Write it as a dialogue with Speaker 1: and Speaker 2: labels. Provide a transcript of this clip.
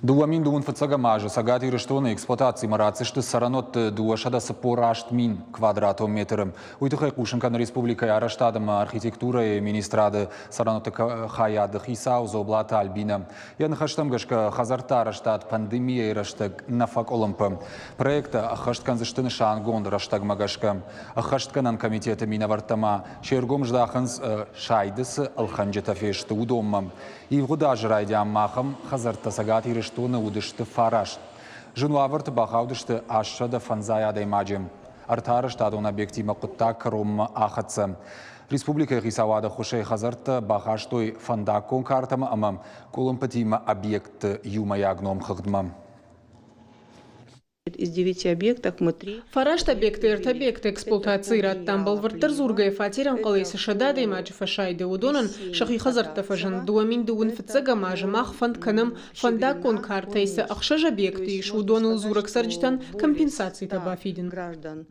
Speaker 1: Дуамин дуун фыцага мажа сагати рештоны эксплуатации марацишты саранот дуашада сапорашт мин квадратометром. Уйтухай Кушинкан республика араштадам архитектура и министрады сараноты хаяды хисау зоблата альбина. Я нахаштам гашка хазарта араштад пандемия раштаг нафак олымпы. Проекта ахашткан заштыны шангон раштаг магашка. Ахаштканан комитета минавартама. Шергом ждаханс шайдысы алханджета фешты удоммам. И вгуда жрайдям махам хазарта сагати рештоны удышты фарашт. Жунуаварты бахаудышты ашшада фанзаяда имаджим. Артарыштады он объектима кутта кром ахатса. Республика Хисавада хушей хазарта бахаштой фандакон картам амам колумпатима объект юмаягном хагдмам.
Speaker 2: Из 9 объектов мы 3.
Speaker 3: Фарашт объекты объекты эксплуатации раттан балвартар зургай фатиран қалайсы шадады имаджи фашайды удонан шахи хазарта фажан дуамин дуун фицага мажа мах фанд канам фандакон картайсы ахшаж объекты иш удоныл зурак сарджтан компенсации табафидин.